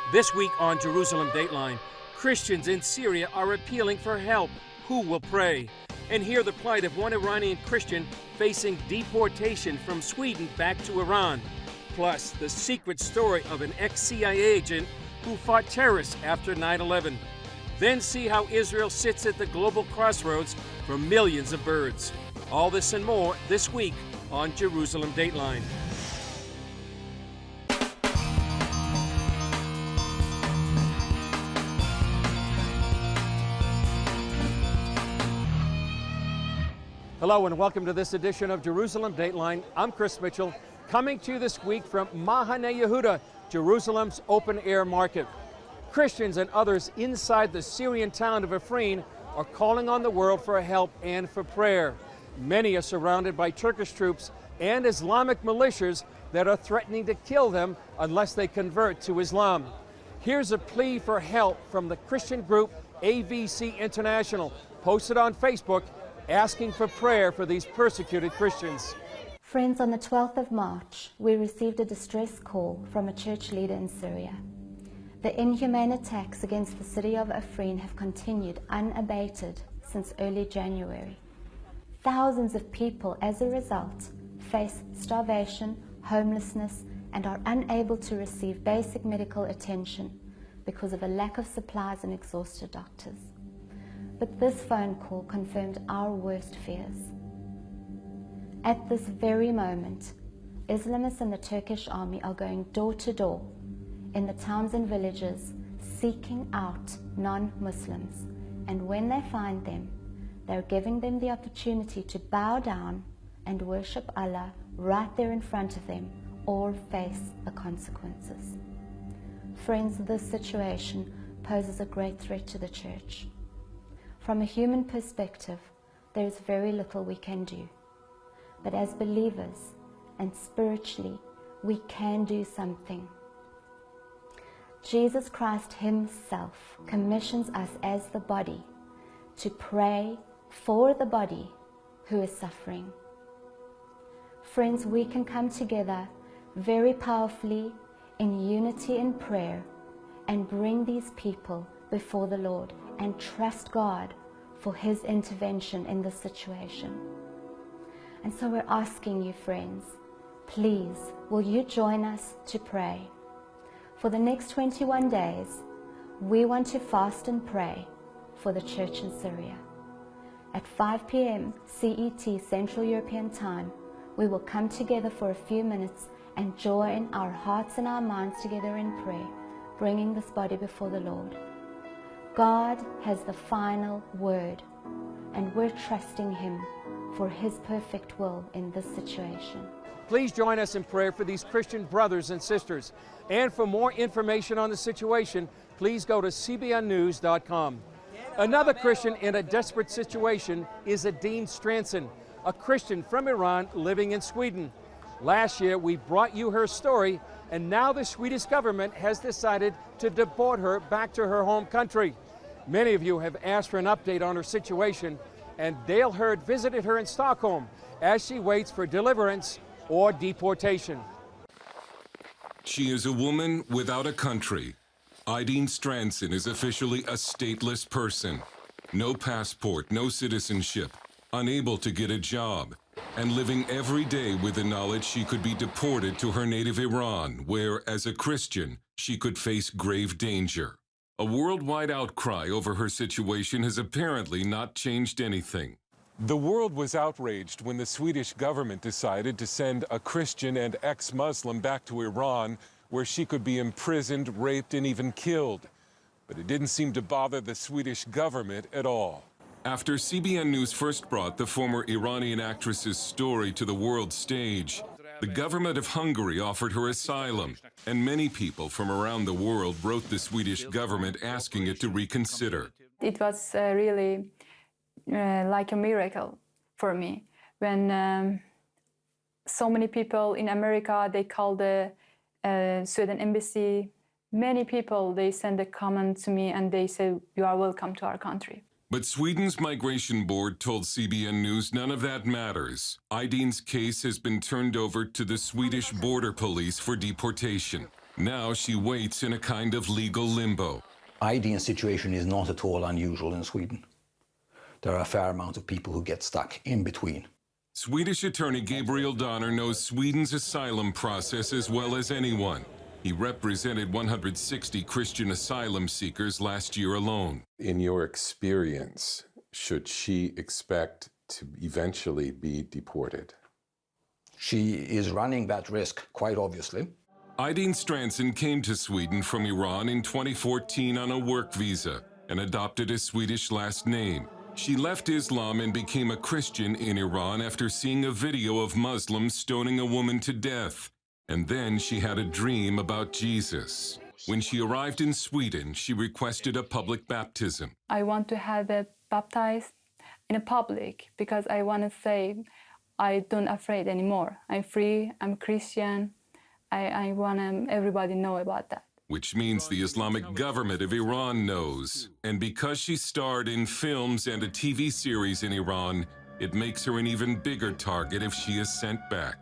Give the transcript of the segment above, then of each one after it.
This week on Jerusalem Dateline, Christians in Syria are appealing for help. Who will pray? And hear the plight of one Iranian Christian facing deportation from Sweden back to Iran. Plus, the secret story of an ex-CIA agent who fought terrorists after 9/11. Then see how Israel sits at the global crossroads for millions of birds. All this and more this week on Jerusalem Dateline. Hello and welcome to this edition of Jerusalem Dateline. I'm Chris Mitchell, coming to you this week from Mahane Yehuda, Jerusalem's open-air market. Christians and others inside the Syrian town of Afrin are calling on the world for help and for prayer. Many are surrounded by Turkish troops and Islamic militias that are threatening to kill them unless they convert to Islam. Here's a plea for help from the Christian group AVC International, posted on Facebook, asking for prayer for these persecuted Christians. Friends, on the 12th of March, we received a distress call from a church leader in Syria. The inhumane attacks against the city of Afrin have continued unabated since early January. Thousands of people, as a result, face starvation, homelessness, and are unable to receive basic medical attention because of a lack of supplies and exhausted doctors. But this phone call confirmed our worst fears. At this very moment, Islamists and the Turkish army are going door to door in the towns and villages seeking out non-Muslims. And when they find them, they're giving them the opportunity to bow down and worship Allah right there in front of them or face the consequences. Friends, this situation poses a great threat to the church. From a human perspective, there is very little we can do. But as believers and spiritually, we can do something. Jesus Christ himself commissions us as the body to pray for the body who is suffering. Friends, we can come together very powerfully in unity in prayer and bring these people before the Lord and trust God for his intervention in this situation. And so we're asking you, friends, please, will you join us to pray? For the next 21 days, we want to fast and pray for the church in Syria. At 5 p.m. CET, Central European Time, we will come together for a few minutes and join our hearts and our minds together in prayer, bringing this body before the Lord. God has the final word, and we're trusting him for his perfect will in this situation. Please join us in prayer for these Christian brothers and sisters. And for more information on the situation, please go to cbnnews.com. Another Christian in a desperate situation is Adine Stranson, a Christian from Iran living in Sweden. Last year, we brought you her story, and now the Swedish government has decided to deport her back to her home country. Many of you have asked for an update on her situation, and Dale Hurd visited her in Stockholm as she waits for deliverance or deportation. She is a woman without a country. Idine Stranson is officially a stateless person. No passport, no citizenship, unable to get a job, and living every day with the knowledge she could be deported to her native Iran, where, as a Christian, she could face grave danger. A worldwide outcry over her situation has apparently not changed anything. The world was outraged when the Swedish government decided to send a Christian and ex-Muslim back to Iran, where she could be imprisoned, raped, and even killed. But it didn't seem to bother the Swedish government at all. After CBN News first brought the former Iranian actress's story to the world stage, the government of Hungary offered her asylum, and many people from around the world wrote the Swedish government asking it to reconsider. It was really like a miracle for me when so many people in America, they called the Sweden embassy. Many people, they send a comment to me and they say, "You are welcome to our country." But Sweden's migration board told CBN News none of that matters. Idine's case has been turned over to the Swedish border police for deportation. Now she waits in a kind of legal limbo. Ideen's situation is not at all unusual in Sweden. There are a fair amount of people who get stuck in between. Swedish attorney Gabriel Donner knows Sweden's asylum process as well as anyone. He represented 160 Christian asylum seekers last year alone. In your experience, should she expect to eventually be deported? She is running that risk, quite obviously. Ideen Stranson came to Sweden from Iran in 2014 on a work visa and adopted a Swedish last name. She left Islam and became a Christian in Iran after seeing a video of Muslims stoning a woman to death. And then she had a dream about Jesus. When she arrived in Sweden, she requested a public baptism. I want to have it baptized in a public because I want to say I don't afraid anymore. I'm free, I'm Christian. I want everybody to know about that. Which means the Islamic government of Iran knows. And because she starred in films and a TV series in Iran, it makes her an even bigger target if she is sent back.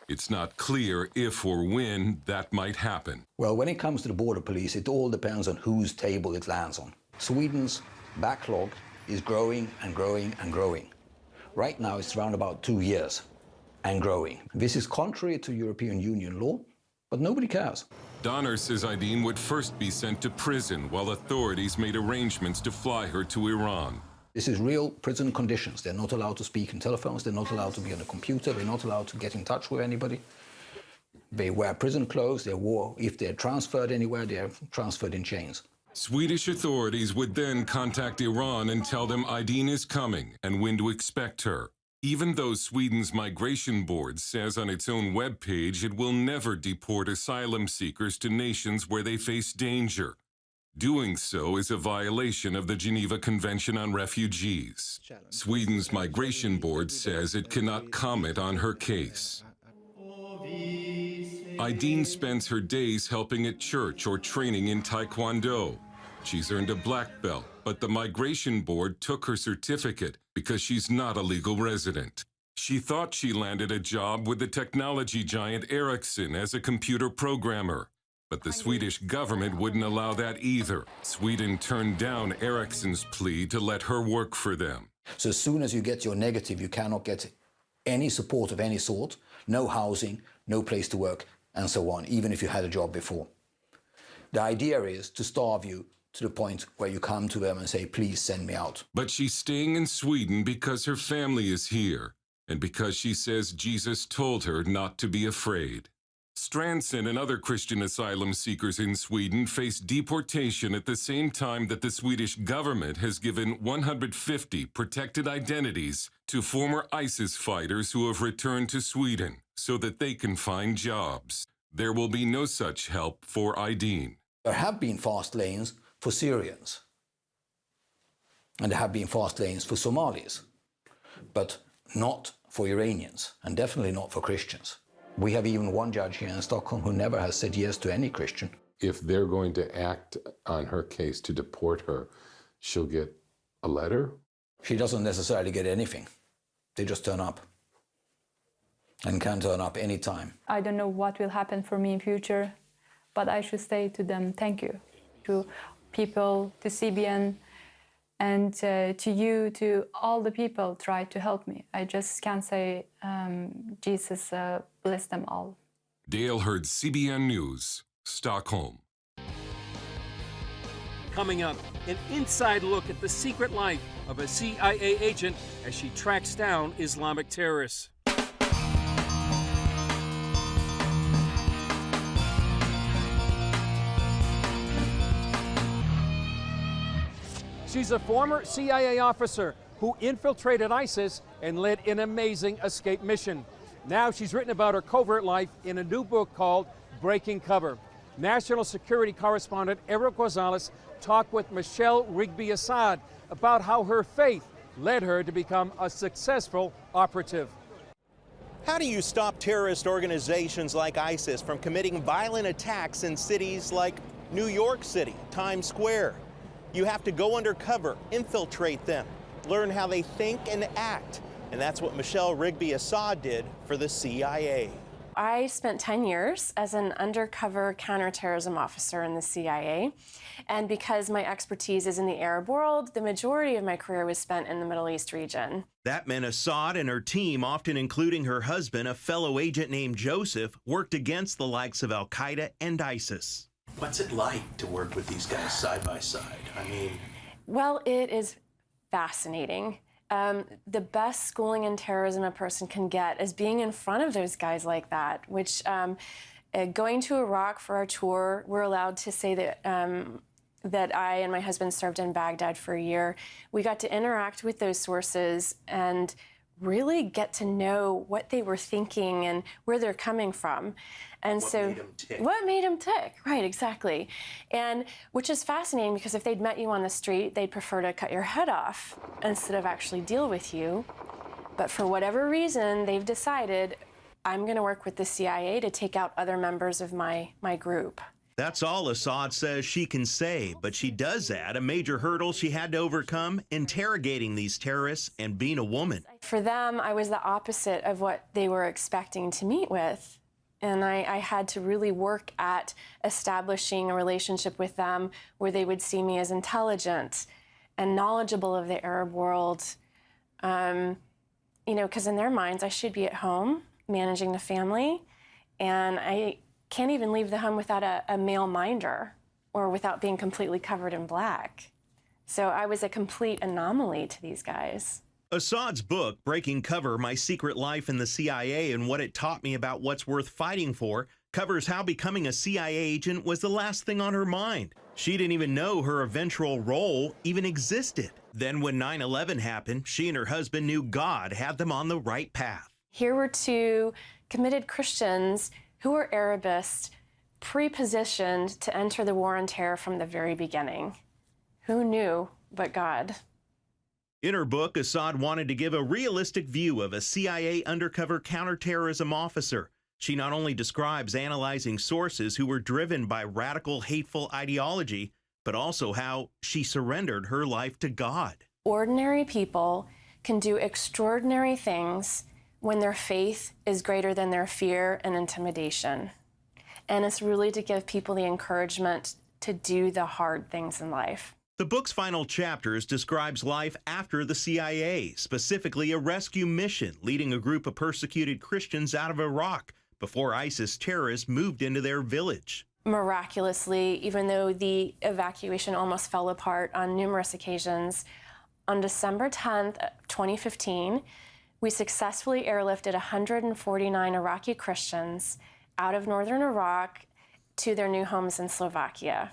It's not clear if or when that might happen. Well, when it comes to the border police, it all depends on whose table it lands on. Sweden's backlog is growing and growing and growing. Right now, it's around about 2 years and growing. This is contrary to European Union law, but nobody cares. Donner says Ideen would first be sent to prison while authorities made arrangements to fly her to Iran. This is real prison conditions. They're not allowed to speak in telephones. They're not allowed to be on a computer. They're not allowed to get in touch with anybody. They wear prison clothes. If they're transferred anywhere, they're transferred in chains. Swedish authorities would then contact Iran and tell them Ideen is coming and when to expect her. Even though Sweden's migration board says on its own webpage it will never deport asylum seekers to nations where they face danger. Doing so is a violation of the Geneva Convention on Refugees. Sweden's migration board says it cannot comment on her case. Ideen spends her days helping at church or training in Taekwondo. She's earned a black belt, but the migration board took her certificate because she's not a legal resident. She thought she landed a job with the technology giant Ericsson as a computer programmer. But the Swedish government wouldn't allow that either. Sweden turned down Ericsson's plea to let her work for them. So as soon as you get your negative, you cannot get any support of any sort, no housing, no place to work, and so on, even if you had a job before. The idea is to starve you to the point where you come to them and say, please send me out. But she's staying in Sweden because her family is here, and because she says Jesus told her not to be afraid. Stranson and other Christian asylum seekers in Sweden face deportation at the same time that the Swedish government has given 150 protected identities to former ISIS fighters who have returned to Sweden so that they can find jobs. There will be no such help for Ideen. There have been fast lanes for Syrians, and there have been fast lanes for Somalis, but not for Iranians, and definitely not for Christians. We have even one judge here in Stockholm who never has said yes to any Christian. If they're going to act on her case to deport her, she'll get a letter? She doesn't necessarily get anything. They just turn up, and can turn up anytime. I don't know what will happen for me in future, but I should say to them, thank you. To people, to CBN, and to you, to all the people try to help me. I just can't say Jesus bless them all. Dale Hurd, CBN News, Stockholm. Coming up, an inside look at the secret life of a CIA agent as she tracks down Islamic terrorists. She's a former CIA officer who infiltrated ISIS and led an amazing escape mission. Now she's written about her covert life in a new book called Breaking Cover. National security correspondent Eric Gonzalez talked with Michelle Rigby-Assad about how her faith led her to become a successful operative. How do you stop terrorist organizations like ISIS from committing violent attacks in cities like New York City, Times Square? You have to go undercover, infiltrate them, learn how they think and act. And that's what Michelle Rigby-Assad did for the CIA. I spent 10 years as an undercover counterterrorism officer in the CIA, and because my expertise is in the Arab world, the majority of my career was spent in the Middle East region. That meant Assad and her team, often including her husband, a fellow agent named Joseph, worked against the likes of Al-Qaeda and ISIS. What's it like to work with these guys side by side? I mean... Well, it is fascinating. The best schooling in terrorism a person can get is being in front of those guys like that, which going to Iraq for our tour, we're allowed to say that that I and my husband served in Baghdad for a year. We got to interact with those sources and really get to know what they were thinking and where they're coming from. And what made them tick? What made them tick? Right, exactly. And which is fascinating because if they'd met you on the street, they'd prefer to cut your head off instead of actually deal with you. But for whatever reason, they've decided, I'm going to work with the CIA to take out other members of my group. That's all Assad says she can say, but she does add a major hurdle she had to overcome, interrogating these terrorists and being a woman. For them, I was the opposite of what they were expecting to meet with. And I had to really work at establishing a relationship with them where they would see me as intelligent and knowledgeable of the Arab world. You know, because in their minds, I should be at home managing the family, and I can't even leave the home without a male minder or without being completely covered in black. So I was a complete anomaly to these guys. Assad's book, Breaking Cover, My Secret Life in the CIA and What It Taught Me About What's Worth Fighting For, covers how becoming a CIA agent was the last thing on her mind. She didn't even know her eventual role even existed. Then when 9/11 happened, she and her husband knew God had them on the right path. Here were two committed Christians who were Arabists, pre-positioned to enter the war on terror from the very beginning. Who knew but God? In her book, Assad wanted to give a realistic view of a CIA undercover counterterrorism officer. She not only describes analyzing sources who were driven by radical, hateful ideology, but also how she surrendered her life to God. Ordinary people can do extraordinary things when their faith is greater than their fear and intimidation. And it's really to give people the encouragement to do the hard things in life. The book's final chapters describes life after the CIA, specifically a rescue mission leading a group of persecuted Christians out of Iraq before ISIS terrorists moved into their village. Miraculously, even though the evacuation almost fell apart on numerous occasions, on December 10th, 2015, we successfully airlifted 149 Iraqi Christians out of northern Iraq to their new homes in Slovakia.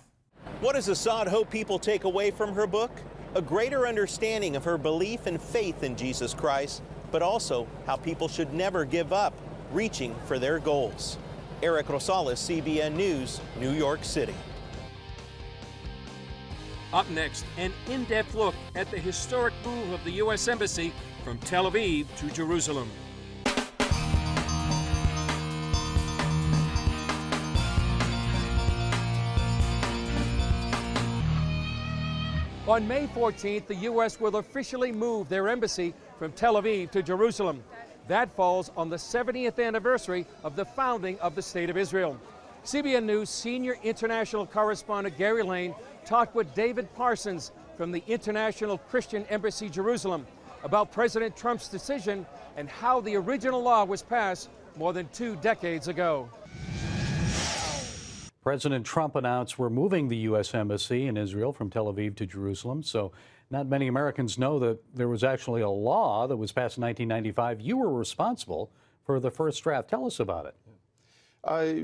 What does Assad hope people take away from her book? A greater understanding of her belief and faith in Jesus Christ, but also how people should never give up, reaching for their goals. Eric Rosales, CBN News, New York City. Up next, an in-depth look at the historic move of the U.S. Embassy from Tel Aviv to Jerusalem. On May 14th, the U.S. will officially move their embassy from Tel Aviv to Jerusalem. That falls on the 70th anniversary of the founding of the State of Israel. CBN News senior international correspondent Gary Lane talked with David Parsons from the International Christian Embassy Jerusalem about President Trump's decision and how the original law was passed more than 2 decades ago. President Trump announced we're moving the U.S. Embassy in Israel from Tel Aviv to Jerusalem. So not many Americans know that there was actually a law that was passed in 1995. You were responsible for the first draft. Tell us about it.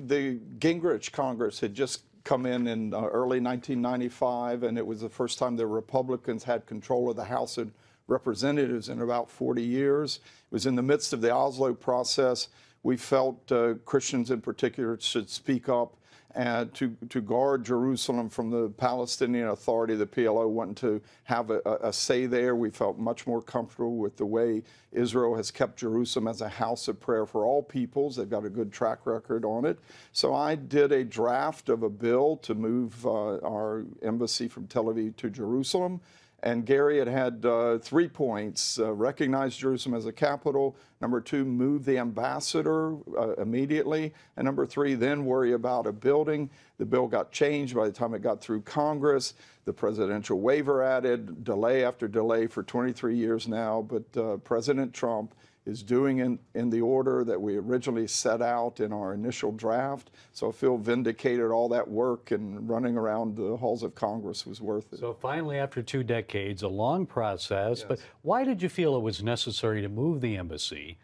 The Gingrich Congress had just come in early 1995, and it was the first time the Republicans had control of the House of Representatives in about 40 years. It was in the midst of the Oslo process. We felt Christians in particular should speak up and to guard Jerusalem from the Palestinian Authority. The PLO wanted to have a say there. We felt much more comfortable with the way Israel has kept Jerusalem as a house of prayer for all peoples. They've got a good track record on it. So I did a draft of a bill to move our embassy from Tel Aviv to Jerusalem. And Gary had 3 points: recognize Jerusalem as a capital. Number 2, move the ambassador immediately. And number 3, then worry about a building. The bill got changed by the time it got through Congress. The presidential waiver added, delay after delay for 23 years now. But President Trump is doing in the order that we originally set out in our initial draft. So I feel vindicated. All that work and running around the halls of Congress was worth it. So finally, after 2 decades, a long process, Yes. but why did you feel it was necessary to move the embassy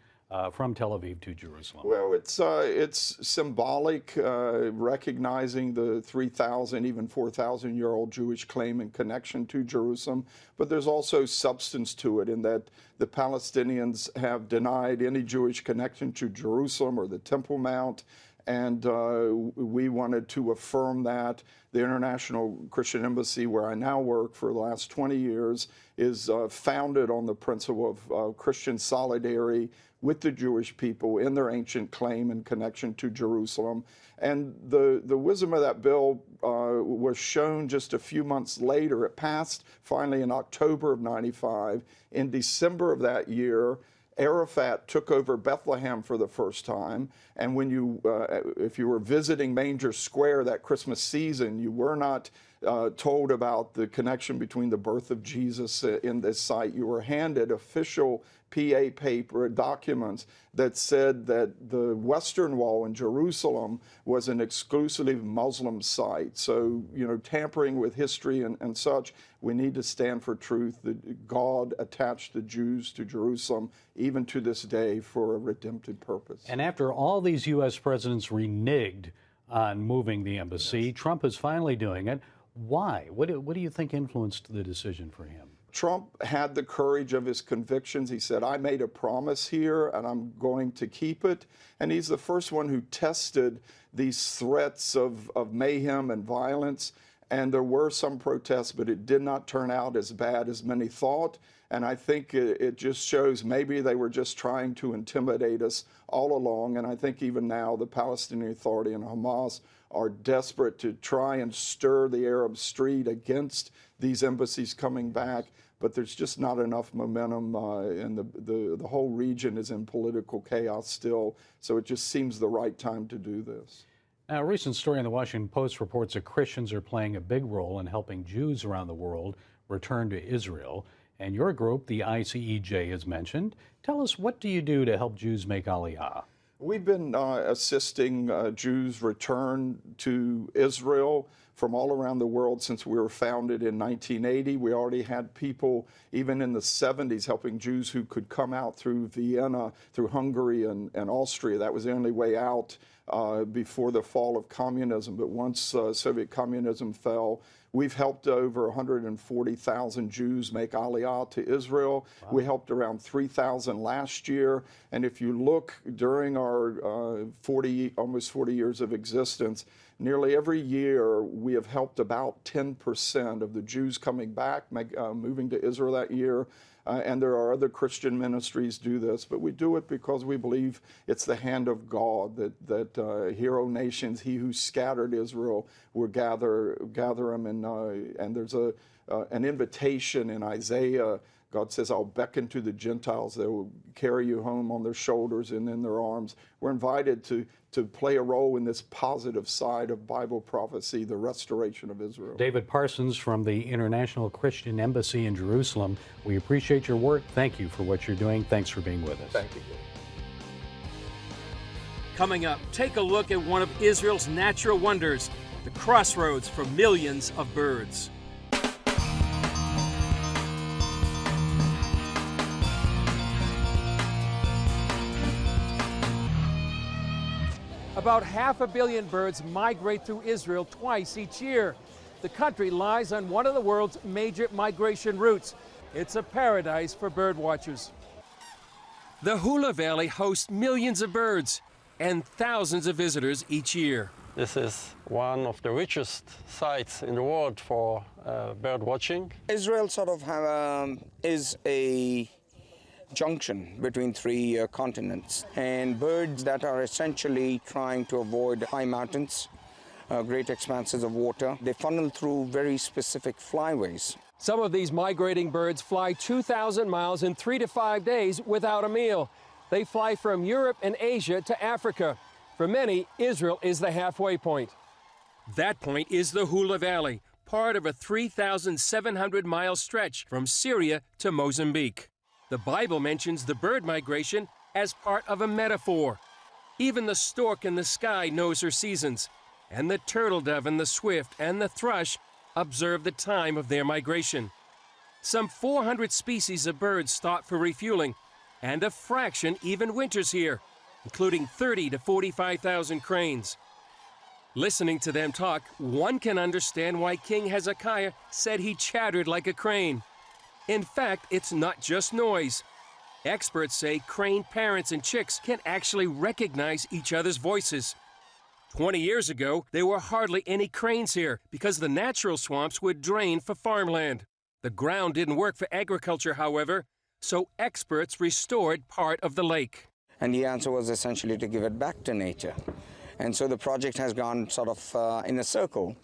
from Tel Aviv to Jerusalem? Well, it's symbolic, recognizing the 3,000, even 4,000-year-old Jewish claim and connection to Jerusalem. But there's also substance to it in that the Palestinians have denied any Jewish connection to Jerusalem or the Temple Mount. And we wanted to affirm that. The International Christian Embassy, where I now work for the last 20 years, is founded on the principle of Christian solidarity with the Jewish people in their ancient claim and connection to Jerusalem. And the wisdom of that bill was shown just a few months later. It passed finally in October of '95. In December of that year, Arafat took over Bethlehem for the first time, and when if you were visiting Manger Square that Christmas season, you were not told about the connection between the birth of Jesus in this site. You were handed official PA paper documents that said that the Western Wall in Jerusalem was an exclusively Muslim site. So, tampering with history and such, we need to stand for truth that God attached the Jews to Jerusalem, even to this day, for a redemptive purpose. And after all these U.S. presidents reneged on moving the embassy, yes, Trump is finally doing it. Why? What do you think influenced the decision for him? Trump had the courage of his convictions. He said, I made a promise here and I'm going to keep it. And he's the first one who tested these threats of mayhem and violence. And there were some protests, but it did not turn out as bad as many thought. And I think it just shows maybe they were just trying to intimidate us all along. And I think even now the Palestinian Authority and Hamas are desperate to try and stir the Arab street against these embassies coming back. But there's just not enough momentum, and the whole region is in political chaos still. So it just seems the right time to do this. Now, a recent story in the Washington Post reports that Christians are playing a big role in helping Jews around the world return to Israel. And your group, the ICEJ, is mentioned. Tell us, what do you do to help Jews make Aliyah? We've been assisting Jews return to Israel from all around the world since we were founded in 1980. We already had people, even in the 70s, helping Jews who could come out through Vienna, through Hungary and Austria. That was the only way out before the fall of communism. But once Soviet communism fell, we've helped over 140,000 Jews make Aliyah to Israel. Wow. We helped around 3,000 last year. And if you look during our almost 40 years of existence, nearly every year we have helped about 10% of the Jews coming back, moving to Israel that year. And there are other Christian ministries do this, but we do it because we believe it's the hand of God that hero nations, he who scattered Israel, will gather them. And there's an invitation in Isaiah. God says, I'll beckon to the Gentiles. They will carry you home on their shoulders and in their arms. We're invited to play a role in this positive side of Bible prophecy, the restoration of Israel. David Parsons from the International Christian Embassy in Jerusalem. We appreciate your work. Thank you for what you're doing. Thanks for being with us. Thank you. Coming up, take a look at one of Israel's natural wonders, the crossroads for millions of birds. About 500 million birds migrate through Israel twice each year. The country lies on one of the world's major migration routes. It's a paradise for bird watchers. The Hula Valley hosts millions of birds and thousands of visitors each year. This is one of the richest sites in the world for bird watching. Israel sort of is a junction between 3 continents, and birds that are essentially trying to avoid high mountains, great expanses of water, they funnel through very specific flyways. Some of these migrating birds fly 2,000 miles in 3 to 5 days without a meal. They fly from Europe and Asia to Africa. For many, Israel is the halfway point. That point is the Hula Valley, part of a 3,700-mile stretch from Syria to Mozambique. The Bible mentions the bird migration as part of a metaphor. Even the stork in the sky knows her seasons, and the turtle dove and the swift and the thrush observe the time of their migration. Some 400 species of birds stop for refueling, and a fraction even winters here, including 30 to 45,000 cranes. Listening to them talk, one can understand why King Hezekiah said he chattered like a crane. In fact, it's not just noise. Experts say crane parents and chicks can actually recognize each other's voices. 20 years ago, there were hardly any cranes here because the natural swamps would drain for farmland. The ground didn't work for agriculture, however, so experts restored part of the lake. And the answer was essentially to give it back to nature. And so the project has gone sort of in a circle,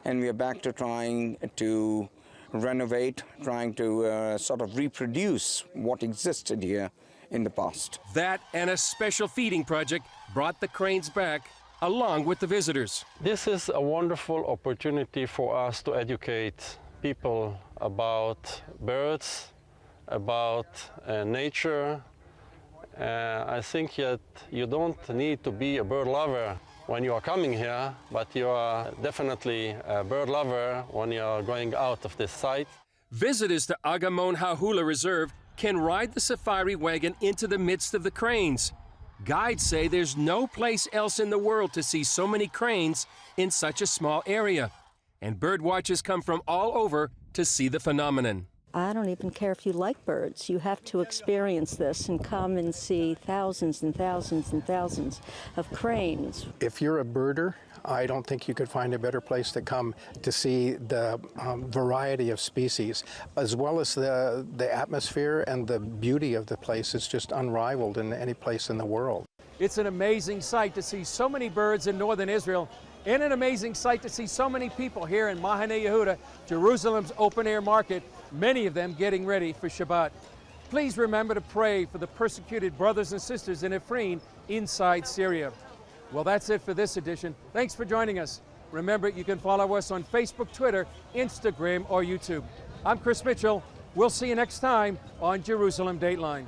and we are back to trying to renovate, trying to sort of reproduce what existed here in the past. That and a special feeding project brought the cranes back, along with the visitors. This is a wonderful opportunity for us to educate people about birds, about nature. I think that you don't need to be a bird lover when you are coming here, but you are definitely a bird lover when you are going out of this site. Visitors to Agamon Hahula Reserve can ride the safari wagon into the midst of the cranes. Guides say there's no place else in the world to see so many cranes in such a small area. And bird watchers come from all over to see the phenomenon. I don't even care if you like birds. You have to experience this and come and see thousands and thousands and thousands of cranes. If you're a birder, I don't think you could find a better place to come to see the variety of species, as well as the atmosphere and the beauty of the place is just unrivaled in any place in the world. It's an amazing sight to see so many birds in northern Israel, and an amazing sight to see so many people here in Mahane Yehuda, Jerusalem's open-air market, many of them getting ready for Shabbat. Please remember to pray for the persecuted brothers and sisters in Afrin inside Syria. Well, that's it for this edition. Thanks for joining us. Remember, you can follow us on Facebook, Twitter, Instagram, or YouTube. I'm Chris Mitchell. We'll see you next time on Jerusalem Dateline.